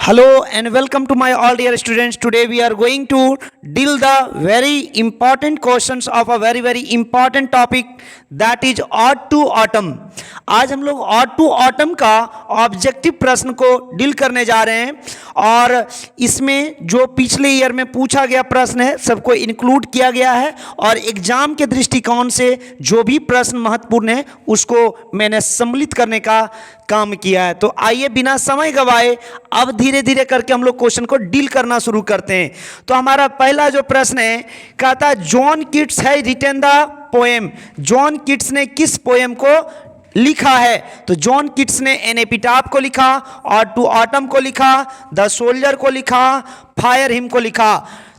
Hello and welcome to my all dear students. Today we are going to deal the very important questions of a very important topic that is odd to autumn. आज हम लोग odd to autumn का objective प्रश्न को deal करने जा रहे हैं और इसमें जो पिछले ईयर में पूछा गया प्रश्न है सबको इंक्लूड किया गया है और एग्जाम के दृष्टिकोण से जो भी प्रश्न महत्वपूर्ण है उसको मैंने सम्मिलित करने का काम किया है। तो आइए बिना समय गवाए अब धीरे धीरे करके हम लोग क्वेश्चन को डील करना शुरू करते हैं। तो हमारा पहला जो प्रश्न है कहता है जॉन कीट्स है written the poem. John Keats ने किस पोएम को लिखा है? तो जॉन कीट्स ने एन एपिटाफ को लिखा, ऑड टू ऑटम को लिखा, द सोल्जर को लिखा, फायर हिम को लिखा।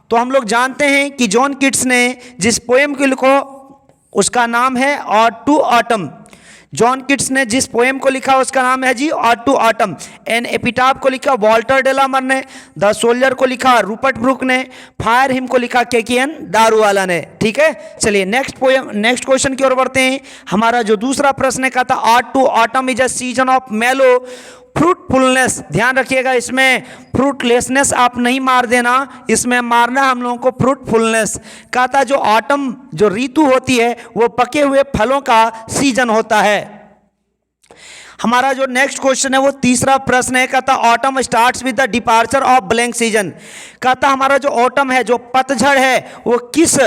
तो हम लोग जानते हैं कि जॉन कीट्स ने जिस पोएम को लिखो उसका नाम है ode to autumn. John Keats ने जिस पोएम को लिखा उसका नाम है जी ode to autumn. An epitaph को लिखा वॉल्टर डेलामर ने, द सोल्जर को लिखा रूपर्ट ब्रूक ने, फायर हिम को लिखा केकेएन दारूवाला ने। ठीक है, चलिए नेक्स्ट क्वेश्चन की ओर बढ़ते हैं। हमारा जो दूसरा प्रश्न है कहता ode to autumn is a season of mellow fruitfulness. ध्यान रखिएगा इसमें फ्रूटलेसनेस आप नहीं मार देना, इसमें मारना हम लोगों को फ्रूटफुलनेस। कहता जो ऑटम जो ऋतु होती है वो पके हुए फलों का सीजन होता है। हमारा जो नेक्स्ट क्वेश्चन है वो तीसरा प्रश्न है कहता autumn starts with the departure of blank season. कहता हमारा जो ऑटम है जो पतझड़ है वो किस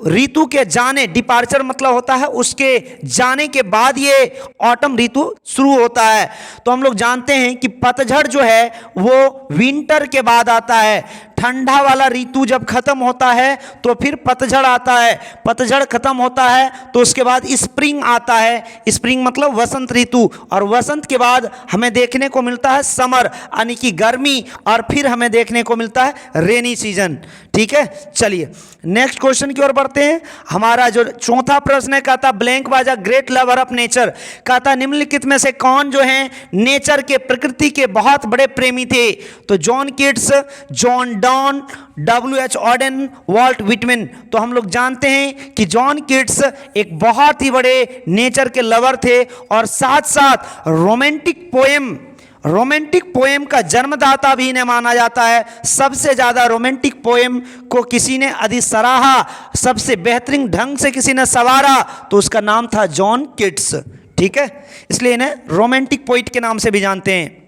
ऋतु के जाने, डिपार्चर मतलब होता है उसके जाने के बाद ये ऑटम ऋतु शुरू होता है। तो हम लोग जानते हैं कि पतझड़ जो है वो विंटर के बाद आता है। ठंडा वाला ऋतु जब खत्म होता है तो फिर पतझड़ आता है, पतझड़ खत्म होता है तो उसके बाद स्प्रिंग आता है। स्प्रिंग मतलब वसंत ऋतु, और वसंत के बाद हमें देखने को मिलता है समर यानी कि गर्मी, और फिर हमें देखने को मिलता है रेनी सीजन। ठीक है, चलिए नेक्स्ट क्वेश्चन की ओर बढ़ते हैं। हमारा जो चौथा प्रश्न है कहता blank was a great lover of nature. कहता निम्नलिखित में से कौन जो है नेचर के, प्रकृति के बहुत बड़े प्रेमी थे? तो John Keats, John Donne, W.H. Odean, Walt Whitman. तो हम लोग जानते हैं कि जॉन कीट्स एक बहुत ही बड़े नेचर के लवर थे और साथ साथ रोमांटिक पोएम का जन्मदाता भी इन्हें माना जाता है। सबसे ज़्यादा रोमांटिक पोएम को किसी ने यदि सराहा, सबसे बेहतरीन ढंग से किसी ने सवारा तो उसका नाम था जॉन कीट्स। ठीक है, इसलिए इन्हें रोमांटिक पोइट के नाम से भी जानते हैं।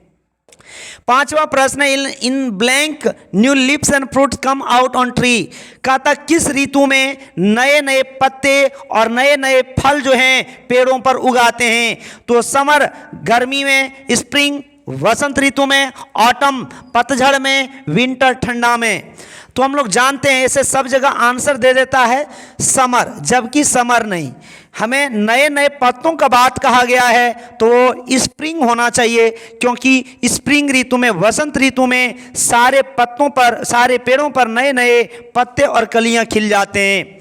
पांचवा प्रश्न in blank new lips and fruits come out on tree. कहता किस ऋतु में नए नए पत्ते और नए नए फल जो हैं पेड़ों पर उगाते हैं? तो समर गर्मी में, स्प्रिंग वसंत ऋतु में, ऑटम पतझड़ में, विंटर ठंडा में। तो हम लोग जानते हैं इसे सब जगह आंसर दे देता है समर, जबकि समर नहीं, हमें नए नए पत्तों का बात कहा गया है तो वो स्प्रिंग होना चाहिए, क्योंकि स्प्रिंग ऋतु में, वसंत ऋतु में सारे पत्तों पर, सारे पेड़ों पर नए नए पत्ते और कलियां खिल जाते हैं।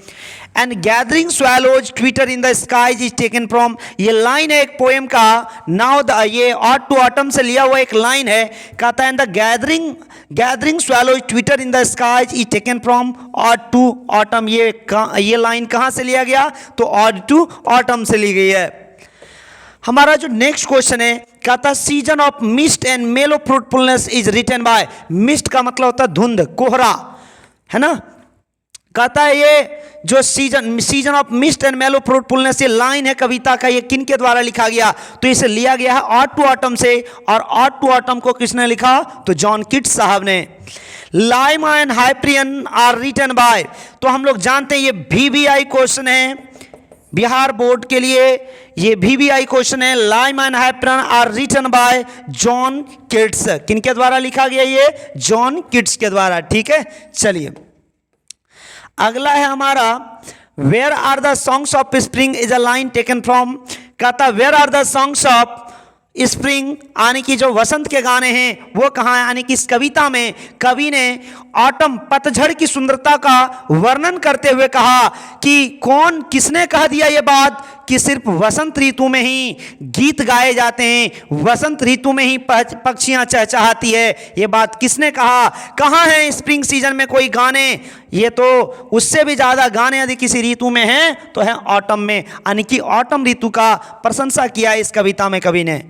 And gathering swallows twitter in the skies is taken from, ये लाइन है एक पोएम का। नाउ द, ये ऑड टू ऑटम से लिया हुआ एक लाइन है। कहता है the gathering swallows twitter in the skies is taken from ode to autumn. ये लाइन कहाँ से लिया गया? तो ऑड टू ऑटम से ली गई है। हमारा जो नेक्स्ट क्वेश्चन है कहता season of mist and mellow fruitfulness is written by. Mist का मतलब होता है धुंध, कोहरा, है ना। कहता है ये जो season of mist and mellow fruitfulness, ये लाइन है कविता का, ये किन के द्वारा लिखा गया? तो इसे लिया गया है ऑड टू ऑटम से, और ऑड टू ऑटम को किसने लिखा? तो जॉन कीट्स साहब ने। लाइमा and Hyperion are written bye. तो हम लोग जानते हैं ये VBI क्वेश्चन है बिहार बोर्ड के लिए, ये VBI क्वेश्चन है। Lamia and Hyperion are written by John Keats. किनके द्वारा लिखा गया? ये जॉन कीट्स के द्वारा। ठीक है, चलिए अगला है हमारा where are the songs of spring is a line taken from. कहता where are the songs of spring यानी कि जो वसंत के गाने हैं वो कहाँ है? यानी कि इस कविता में कवि ने ऑटम पतझड़ की सुंदरता का वर्णन करते हुए कहा कि किसने कह दिया ये बात कि सिर्फ वसंत ऋतु में ही गीत गाए जाते हैं, वसंत ऋतु में ही पक्षियां चहचहाती है। ये बात किसने कहा? कहाँ है स्प्रिंग सीजन में कोई गाने? ये तो उससे भी ज़्यादा गाने यदि किसी ऋतु में हैं तो है ऑटम में, यानी कि ऑटम ऋतु का प्रशंसा किया इस कविता में कवि ने।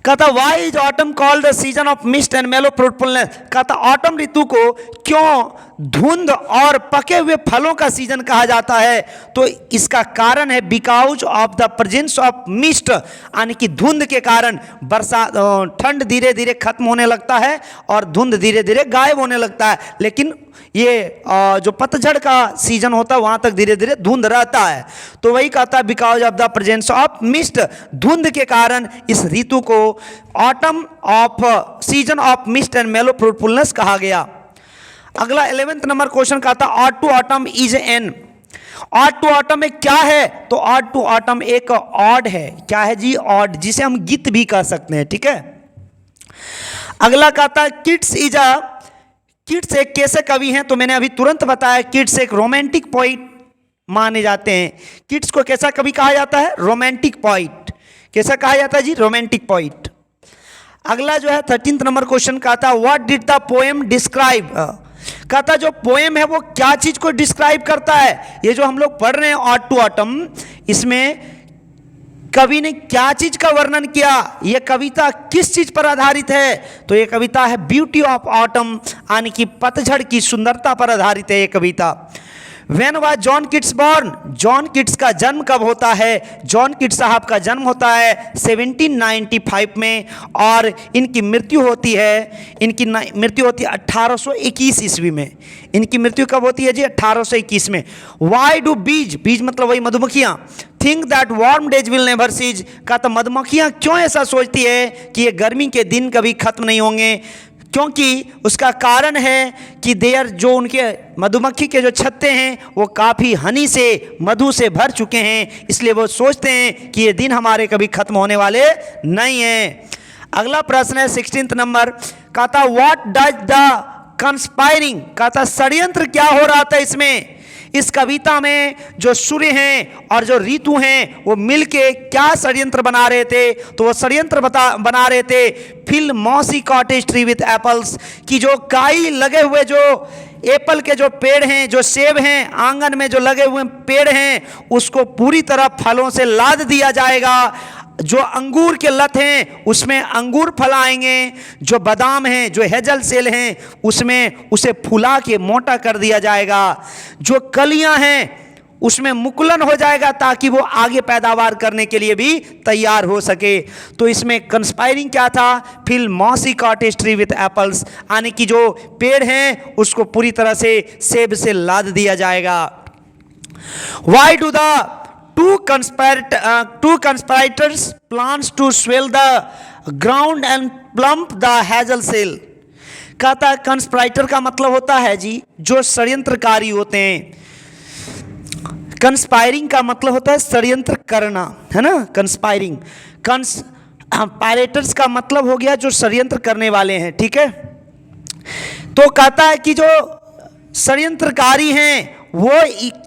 कहता why is autumn called the season of mist and mellow fruitfulness. कहता ऑटम ऋतु को क्यों धुंध और पके हुए फलों का सीजन कहा जाता है? तो इसका कारण है because of the presence of mist, यानी कि धुंध के कारण बरसात ठंड धीरे धीरे खत्म होने लगता है और धुंध धीरे धीरे गायब होने लगता है, लेकिन ये जो पतझड़ का सीजन होता है वहां तक धीरे धीरे धुंध रहता है। तो वही कहता है because of the presence of mist, धुंध के कारण इस ऋतु को autumn of season of mist and mellow fruitfulness कहा गया। अगला 11th नंबर क्वेश्चन कहता ode to autumn is an. Ode to autumn एक क्या है? तो ऑड टू ऑटम एक ऑड है। क्या है जी? ऑड, जिसे हम गीत भी कह सकते हैं, ठीक है। अगला कहता है किट्स इज अ, किट्स एक कैसे कवि हैं? तो मैंने अभी तुरंत बताया किट्स एक रोमांटिक पोइट माने जाते हैं। किट्स को कैसा कवि कहा जाता है? Romantic poet. कैसा कहा जाता है जी? Romantic poet. अगला जो है 13th नंबर क्वेश्चन कहता है what did the poem describe. कहता जो पोएम है वो क्या चीज को डिस्क्राइब करता है? ये जो हम लोग पढ़ रहे हैं ऑड टू ऑटम, इसमें कवि ने क्या चीज का वर्णन किया? यह कविता किस चीज पर आधारित है? तो यह कविता है ब्यूटी ऑफ ऑटम, यानी कि पतझड़ की सुंदरता पर आधारित है ये कविता। When was John Keats born? John Keats का जन्म कब होता है? जॉन किट्स साहब का जन्म होता है 1795 में और इनकी मृत्यु होती है 1821 ईस्वी में। इनकी मृत्यु कब होती है जी? 1821 में। वाई डू बीज, बीज मतलब वही मधुमक्खियाँ, think that warm days will never cease. का तो मधुमक्खियाँ क्यों ऐसा सोचती है कि ये गर्मी के दिन कभी खत्म नहीं होंगे? क्योंकि उसका कारण है कि देयर जो उनके मधुमक्खी के जो छत्ते हैं वो काफ़ी हनी से, मधु से भर चुके हैं, इसलिए वो सोचते हैं कि ये दिन हमारे कभी खत्म होने वाले नहीं हैं। अगला प्रश्न है 16th नंबर, कहता व्हाट डज द कंस्पायरिंग। कहता षड्यंत्र क्या हो रहा था इसमें? इस कविता में जो सूर्य हैं और जो ऋतु हैं वो मिलके क्या षड्यंत्र बना रहे थे? तो वो षड्यंत्र बना रहे थे fill mossy cottage tree with apples, की जो काई लगे हुए जो एप्पल के जो पेड़ हैं, जो सेब हैं, आंगन में जो लगे हुए पेड़ हैं, उसको पूरी तरह फलों से लाद दिया जाएगा। जो अंगूर के लत हैं उसमें अंगूर फल आएंगे, जो बादाम हैं, जो हेजल सेल हैं, उसमें उसे फुला के मोटा कर दिया जाएगा। जो कलियां हैं उसमें मुकुलन हो जाएगा ताकि वो आगे पैदावार करने के लिए भी तैयार हो सके। तो इसमें कंस्पायरिंग क्या था? Fill mossy cottage tree with apples, यानी कि जो पेड़ हैं उसको पूरी तरह से सेब से लाद दिया जाएगा। Why do the two conspirators plans to swell the ground and plump the hazel cell। कहता है कंस्पाइरेटर का मतलब होता है जी जो षड्यंत्रकारी होते हैं। कंस्पायरिंग का मतलब होता है षड्यंत्र करना, है ना। कंस्पायरिंग, कंस्पायरेटर्स का मतलब हो गया जो षड्यंत्र करने वाले हैं, ठीक है। तो कहता है कि जो षड्यंत्रकारी हैं वो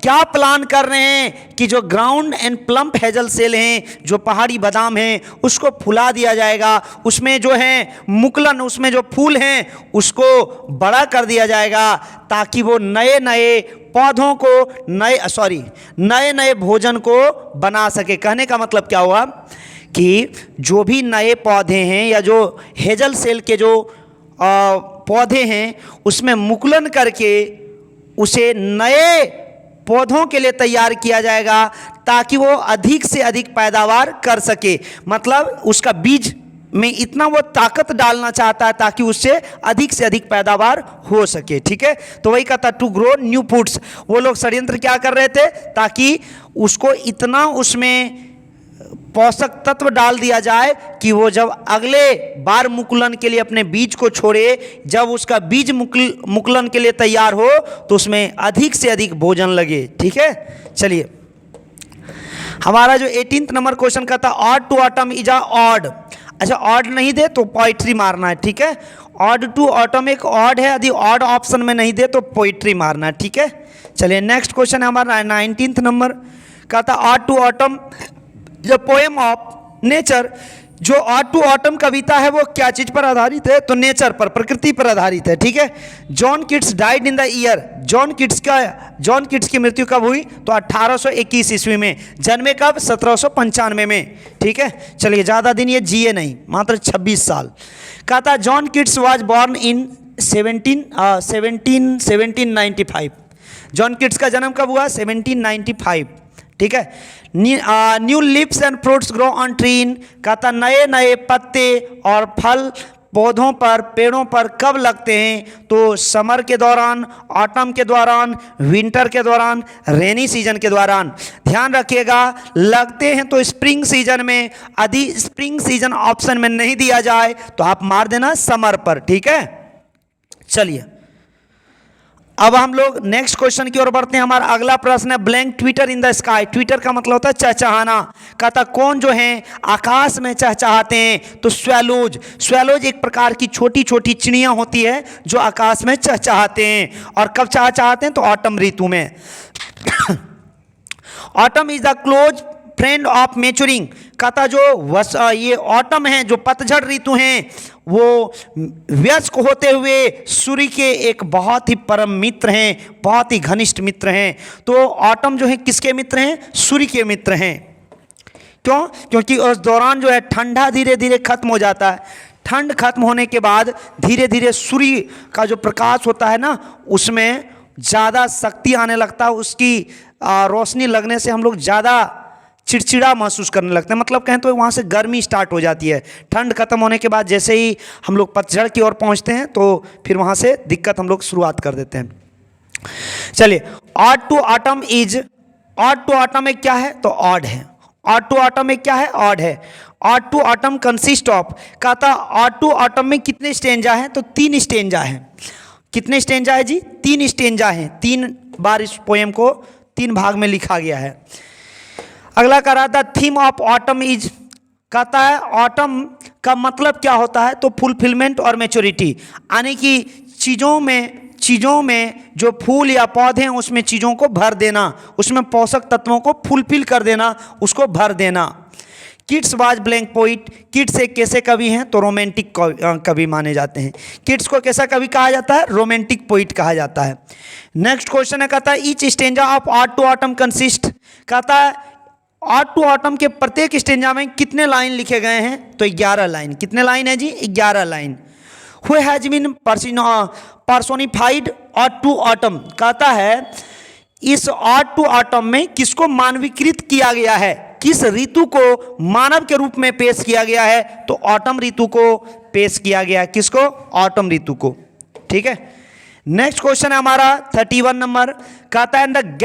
क्या प्लान कर रहे हैं कि जो ground and plump hazel shell हैं, जो पहाड़ी बादाम हैं, उसको फुला दिया जाएगा। उसमें जो है मुकुलन, उसमें जो फूल हैं उसको बड़ा कर दिया जाएगा ताकि वो नए नए पौधों को, नए नए भोजन को बना सके। कहने का मतलब क्या हुआ कि जो भी नए पौधे हैं या जो हेजल सेल के जो पौधे हैं उसमें मुकुलन करके उसे नए पौधों के लिए तैयार किया जाएगा ताकि वो अधिक से अधिक पैदावार कर सके। मतलब उसका बीज में इतना वो ताकत डालना चाहता है ताकि उससे अधिक से अधिक पैदावार हो सके, ठीक है। तो वही कहता टू ग्रो न्यू फूड्स। वो लोग षड्यंत्र क्या कर रहे थे ताकि उसको इतना उसमें पोषक तत्व डाल दिया जाए कि वो जब अगले बार मुकुलन के लिए अपने बीज को छोड़े, जब उसका बीज मुकुलन के लिए तैयार हो तो उसमें अधिक से अधिक भोजन लगे, ठीक है। चलिए हमारा जो 18th नंबर क्वेश्चन का था ode to autumn is a ode. अच्छा ऑड नहीं दे तो पोइट्री मारना है, ठीक है। ऑड टू ऑटम एक ऑड है, यदि ऑड ऑप्शन में नहीं दे तो पोइट्री मारना है, ठीक है। चलिए नेक्स्ट क्वेश्चन है हमारा 19th नंबर का था ode to autumn the poem of nature जो ऑड टू ऑटम कविता है वो क्या चीज पर आधारित है? तो नेचर पर, प्रकृति पर आधारित है। ठीक है। John Keats died in the year, John Keats की मृत्यु कब हुई? तो 1821 ईस्वी में। जन्मे कब? 1795 में। ठीक है। चलिए, ज़्यादा दिन ये जिए नहीं, मात्र 26 साल। कहा था John Keats was born in 1795। John Keats का जन्म कब हुआ? 1795। ठीक है। New leaves and fruits grow on tree in, कहता नए नए पत्ते और फल पौधों पर, पेड़ों पर कब लगते हैं? तो समर के दौरान, ऑटम के दौरान, विंटर के दौरान, रेनी सीजन के दौरान। ध्यान रखिएगा, लगते हैं तो स्प्रिंग सीजन में। यदि स्प्रिंग सीजन ऑप्शन में नहीं दिया जाए तो आप मार देना समर पर। ठीक है। चलिए, अब हम लोग नेक्स्ट क्वेश्चन की ओर बढ़ते हैं। हमारा अगला प्रश्न है blank Twitter in the sky. Twitter का मतलब होता है चहचहाना। कहता कौन जो है आकाश में चहचहाते हैं? तो स्वैलोज। स्वैलोज एक प्रकार की छोटी छोटी चिड़ियां होती है जो आकाश में चहचहाते हैं। और कब चहचहाते हैं? तो ऑटम ऋतु में। Autumn is the close friend of maturing. कहता जो ये ऑटम है, जो पतझड़ ऋतु हैं, वो वयस्क होते हुए सूर्य के एक बहुत ही परम मित्र हैं, बहुत ही घनिष्ठ मित्र हैं। तो ऑटम जो है किसके मित्र हैं? सूर्य के मित्र हैं। क्यों? क्योंकि उस दौरान जो है ठंडा धीरे धीरे खत्म हो जाता है। ठंड खत्म होने के बाद धीरे धीरे सूर्य का जो प्रकाश होता है ना, उसमें ज़्यादा शक्ति आने लगता है। उसकी रोशनी लगने से हम लोग ज़्यादा चिड़चिड़ा महसूस करने लगते हैं। मतलब कहें तो वहाँ से गर्मी स्टार्ट हो जाती है। ठंड खत्म होने के बाद जैसे ही हम लोग पतझड़ की ओर पहुँचते हैं तो फिर वहाँ से दिक्कत हम लोग शुरुआत कर देते हैं। चलिए, ode to autumn is, ode to autumn में क्या है? तो ऑड है। ऑड टू ऑटम में क्या है? ऑड है। Ode to autumn consist of, कहता ऑड टू ऑटम में कितने स्टेंजा हैं? तो 3 स्टेंजा हैं। कितने स्टेंजा है जी? 3 स्टेंजा हैं। 3 बार इस पोएम को 3 भाग में लिखा गया है। अगला कह रहा था थीम ऑफ ऑटम इज, कहता है ऑटम का मतलब क्या होता है? तो फुलफिलमेंट और मैच्योरिटी, यानी कि चीज़ों में जो फूल या पौधे हैं उसमें चीज़ों को भर देना, उसमें पोषक तत्वों को फुलफिल कर देना, उसको भर देना। Keats was blank poet. Keats एक कैसे कवि हैं? तो रोमांटिक कवि माने जाते हैं। किट्स को कैसा कवि कहा जाता है? रोमांटिक पोइट कहा जाता है। नेक्स्ट क्वेश्चन है, कहता है each stanza of ode to autumn consist, कहता है ऑड टू ऑटम के प्रत्येक स्टेंजा में कितने लाइन लिखे गए हैं? तो 11 लाइन। कितने लाइन है जी? 11 line. Who has been personified ode to autumn, कहता है इस ऑड टू ऑटम में किसको मानवीकृत किया गया है? किस ऋतु को मानव के रूप में पेश किया गया है? तो ऑटम ऋतु को पेश किया गया है। किसको? ऑटम ऋतु को। ठीक है। नेक्स्ट क्वेश्चन है हमारा 31 नंबर, कहता है the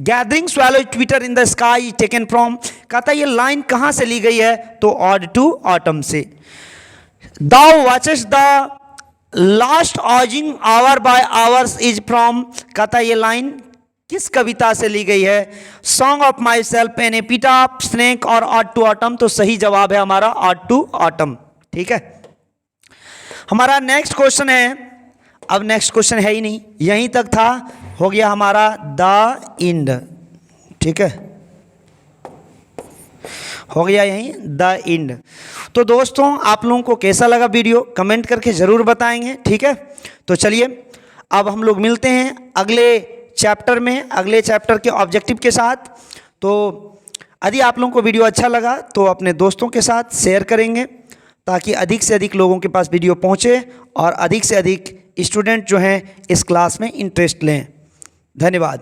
gathering swallow Twitter in the sky taken from, कहता है ये लाइन कहाँ से ली गई है? तो ऑड टू ऑटम से। Thou watches the last oozing hours by hours is from, कहता है ये लाइन किस कविता से ली गई है? Song of myself, an epitaph, snake और ऑड टू ऑटम। तो सही जवाब है हमारा ऑड टू ऑटम। ठीक है। हमारा नेक्स्ट क्वेश्चन है, अब नेक्स्ट क्वेश्चन है ही नहीं, यहीं तक था, हो गया हमारा द इंड। ठीक है, हो गया यहीं द इंड। तो दोस्तों आप लोगों को कैसा लगा वीडियो कमेंट करके ज़रूर बताएंगे। ठीक है। तो चलिए अब हम लोग मिलते हैं अगले चैप्टर में, अगले चैप्टर के ऑब्जेक्टिव के साथ। तो यदि आप लोगों को वीडियो अच्छा लगा तो अपने दोस्तों के साथ शेयर करेंगे ताकि अधिक से अधिक लोगों के पास वीडियो पहुंचे और अधिक से अधिक स्टूडेंट जो हैं इस क्लास में इंटरेस्ट लें। धन्यवाद।